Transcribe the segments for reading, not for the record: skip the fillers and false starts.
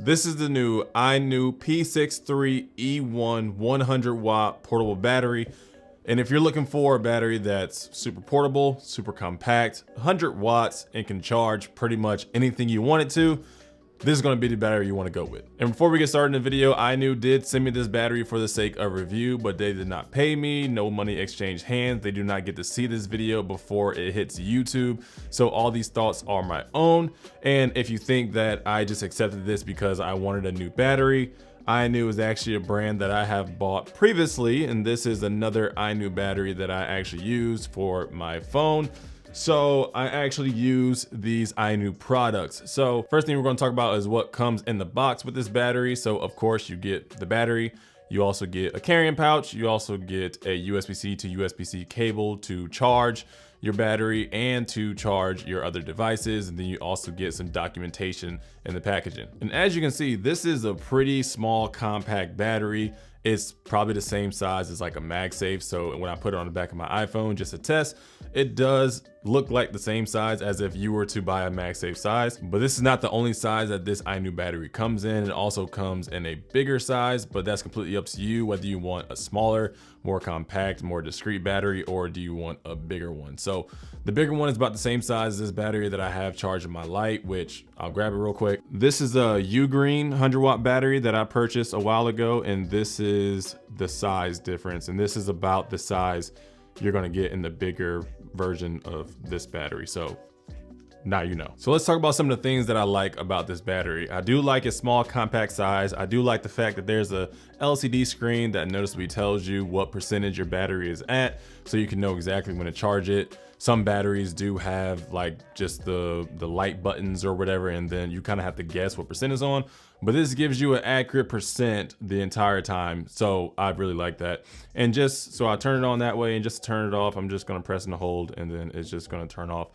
This is the new INIU P63-E1 100 watt portable battery. And if you're looking for a battery that's super portable, super compact, 100 watts, and can charge pretty much anything you want it to, this is going to be the battery you want to go with. And before we get started in the video, INIU did send me this battery for the sake of review, but they did not pay me. No money exchanged hands. They do not get to see this video before it hits YouTube. So all these thoughts are my own. And if you think that I just accepted this because I wanted a new battery, INIU is actually a brand that I have bought previously, and this is another INIU battery that I actually used for my phone. So I actually use these INIU products. So first thing we're going to talk about is what comes in the box with this battery. So of course you get the battery, you also get a carrying pouch, you also get a USB-C to USB-C cable to charge your battery and to charge your other devices, and then you also get some documentation in the packaging. And as you can see, this is a pretty small compact battery. It's probably the same size as like a MagSafe. So when I put it on the back of my iPhone just to test, it does look like the same size as if you were to buy a MagSafe size. But this is not the only size that this INIU battery comes in. It also comes in a bigger size, but that's completely up to you whether you want a smaller, more compact, more discreet battery, or do you want a bigger one. So the bigger one is about the same size as this battery that I have charging my light, which I'll grab it real quick. This is a Ugreen 100 watt battery that I purchased a while ago, and this is the size difference, and this is about the size you're gonna get in the bigger version of this battery. So now you know. So let's talk about some of the things that I like about this battery. I do like its small compact size. I do like the fact that there's a LCD screen that noticeably tells you what percentage your battery is at, so you can know exactly when to charge it. Some batteries do have like just the light buttons or whatever, and then you kind of have to guess what percent is on. But this gives you an accurate percent the entire time. So I really like that. And just so I turn it on that way, and just to turn it off, I'm just gonna press and hold, and then it's just gonna turn off.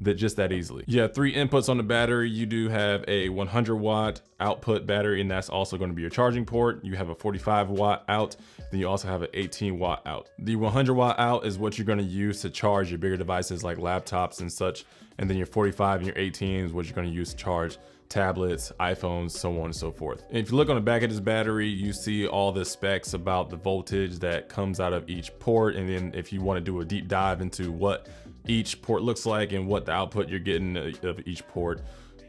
Just that easily. You have 3 inputs on the battery. You do have a 100 watt output battery, and that's also going to be your charging port. You have a 45 watt out, then you also have an 18 watt out. The 100 watt out is what you're going to use to charge your bigger devices like laptops and such, and then your 45 and your 18 is what you're going to use to charge tablets, iPhones, so on and so forth. And if you look on the back of this battery, you see all the specs about the voltage that comes out of each port, and then if you want to do a deep dive into what each port looks like and what the output you're getting of each port,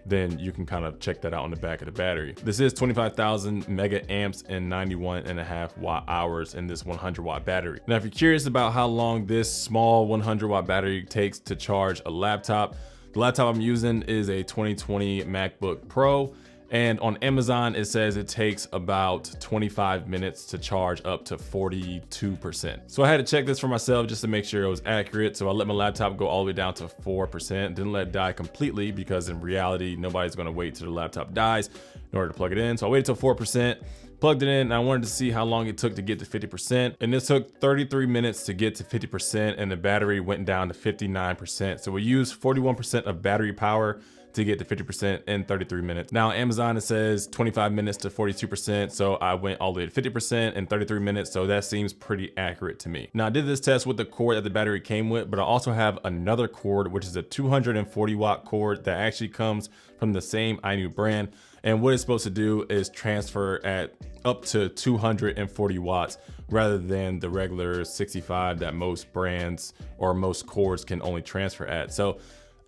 then you can kind of check that out on the back of the battery. This is 25,000 mega amps and 91.5 watt hours in this 100 watt battery. Now, if you're curious about how long this small 100 watt battery takes to charge a laptop, the laptop I'm using is a 2020 MacBook Pro. And on Amazon, it says it takes about 25 minutes to charge up to 42%. So I had to check this for myself just to make sure it was accurate. So I let my laptop go all the way down to 4%, didn't let it die completely, because in reality, nobody's gonna wait till the laptop dies in order to plug it in. So I waited till 4%, plugged it in, and I wanted to see how long it took to get to 50%. And this took 33 minutes to get to 50%, and the battery went down to 59%. So we used 41% of battery power to get to 50% in 33 minutes. Now Amazon, it says 25 minutes to 42%. So I went all the way to 50% in 33 minutes. So that seems pretty accurate to me. Now I did this test with the cord that the battery came with, but I also have another cord, which is a 240 watt cord that actually comes from the same INIU brand. And what it's supposed to do is transfer at up to 240 watts rather than the regular 65 that most brands or most cords can only transfer at. So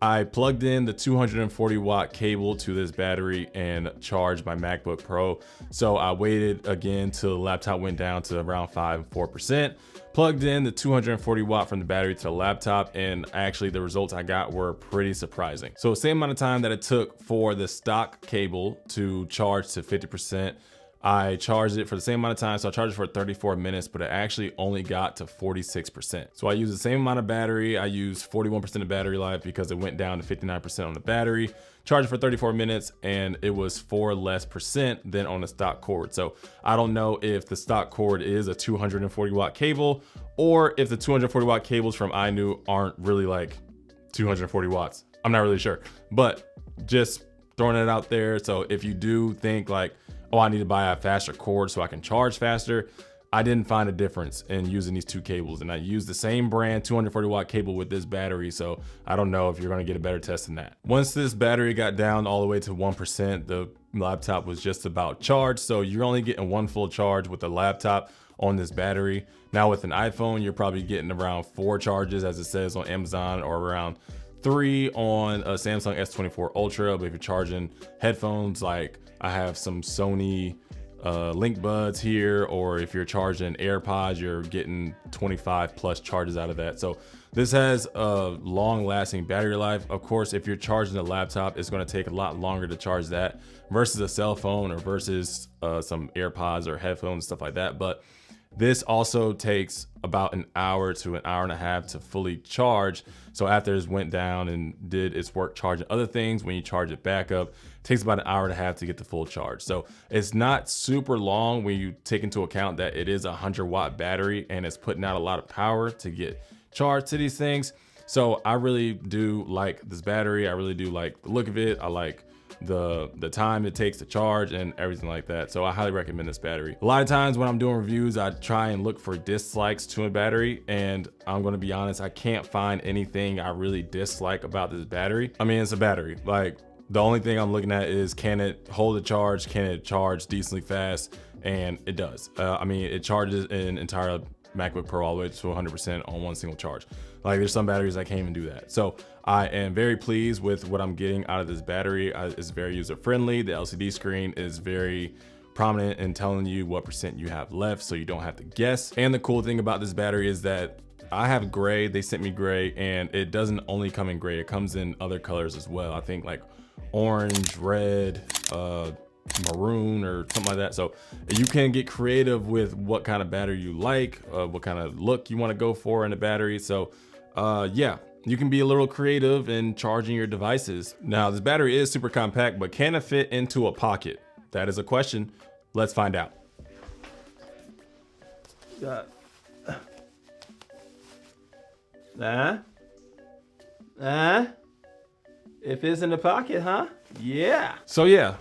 I plugged in the 240 watt cable to this battery and charged my MacBook Pro. So I waited again till the laptop went down to around 5 and 4%, plugged in the 240 watt from the battery to the laptop, and actually the results I got were pretty surprising. So same amount of time that it took for the stock cable to charge to 50%, I charged it for the same amount of time. So I charged it for 34 minutes, but it actually only got to 46%. So I used the same amount of battery. I used 41% of battery life because it went down to 59% on the battery. Charged it for 34 minutes, and it was 4% less than on the stock cord. So I don't know if the stock cord is a 240 watt cable, or if the 240 watt cables from INIU aren't really like 240 watts. I'm not really sure, but just throwing it out there. So if you do think like, oh, I need to buy a faster cord so I can charge faster, I didn't find a difference in using these two cables, and I used the same brand 240 watt cable with this battery, so I don't know if you're going to get a better test than that. Once this battery got down all the way to 1%, the laptop was just about charged. So you're only getting one full charge with the laptop on this battery. Now with an iPhone, you're probably getting around 4 charges as it says on Amazon, or around 3 on a Samsung S24 Ultra. But if you're charging headphones, like I have some Sony Link Buds here, or if you're charging AirPods, you're getting 25 plus charges out of that. So this has a long lasting battery life. Of course, if you're charging a laptop, it's going to take a lot longer to charge that versus a cell phone, or versus some AirPods or headphones, stuff like that. But this also takes about an hour to an hour and a half to fully charge. So after it went down and did its work charging other things, when you charge it back up, it takes about an hour and a half to get the full charge. So it's not super long when you take into account that it is a 100-watt battery and it's putting out a lot of power to get charged to these things. So I really do like this battery. I really do like the look of it. I like the time it takes to charge and everything like that. So I highly recommend this battery. A lot of times when I'm doing reviews, I try and look for dislikes to a battery, and I'm going to be honest, I can't find anything I really dislike about this battery. I mean, it's a battery. Like, the only thing I'm looking at is, can it hold a charge? Can it charge decently fast? And it does. I mean, it charges an entire MacBook Pro all the way to 100% on one single charge. Like, there's some batteries that can't even do that. So I am very pleased with what I'm getting out of this battery. It's very user friendly. The LCD screen is very prominent in telling you what percent you have left, so you don't have to guess. And the cool thing about this battery is that I have gray. They sent me gray, and it doesn't only come in gray. It comes in other colors as well. I think like orange, red, maroon, or something like that. So you can get creative with what kind of battery you like, what kind of look you want to go for in the battery. So yeah, you can be a little creative in charging your devices. Now, this battery is super compact, but can it fit into a pocket? That is a question. Let's find out. It fits in the pocket, huh? Yeah. So yeah,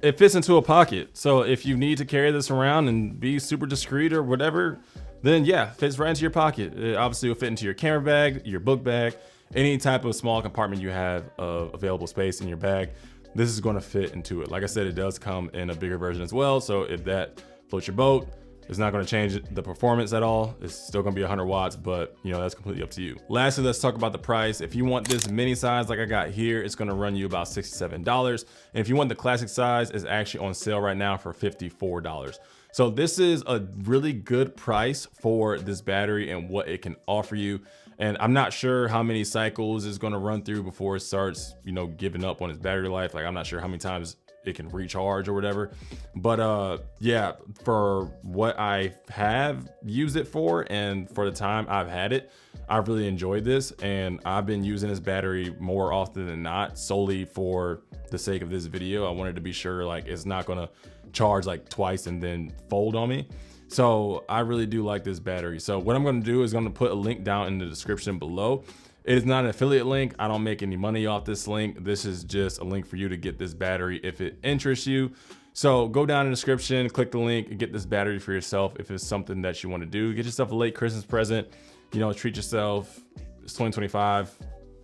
it fits into a pocket. So if you need to carry this around and be super discreet or whatever, then yeah, fits right into your pocket. It obviously will fit into your camera bag, your book bag, any type of small compartment you have of available space in your bag. This is going to fit into it. Like I said, it does come in a bigger version as well. So if that floats your boat, it's not going to change the performance at all. It's still going to be 100 watts, but you know, that's completely up to you. Lastly, let's talk about the price. If you want this mini size like I got here, it's going to run you about $67. And if you want the classic size, it's actually on sale right now for $54. So this is a really good price for this battery and what it can offer you. And I'm not sure how many cycles it's going to run through before it starts, you know, giving up on its battery life. Like, I'm not sure how many times it can recharge or whatever. But yeah, for what I have used it for and for the time I've had it, I've really enjoyed this. And I've been using this battery more often than not, solely for the sake of this video. I wanted to be sure like it's not gonna charge like twice and then fold on me. So I really do like this battery. So what I'm gonna do is gonna put a link down in the description below. It is not an affiliate link. I don't make any money off this link. This is just a link for you to get this battery if it interests you. So go down in the description, click the link, and get this battery for yourself if it's something that you want to do. Get yourself a late Christmas present. You know, treat yourself. It's 2025,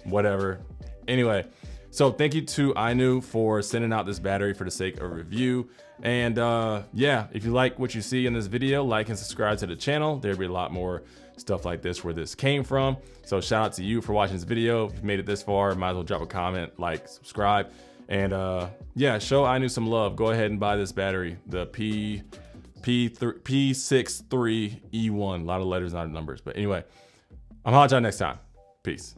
whatever. Anyway, so thank you to INIU for sending out this battery for the sake of review. And yeah, if you like what you see in this video, like and subscribe to the channel. There'll be a lot more stuff like this where this came from. So shout out to you for watching this video. If you made it this far, might as well drop a comment, like, subscribe, and yeah, show INIU some love. Go ahead and buy this battery, the P63-E1. A lot of letters, not numbers, but anyway, I'm holla at y'all next time. Peace.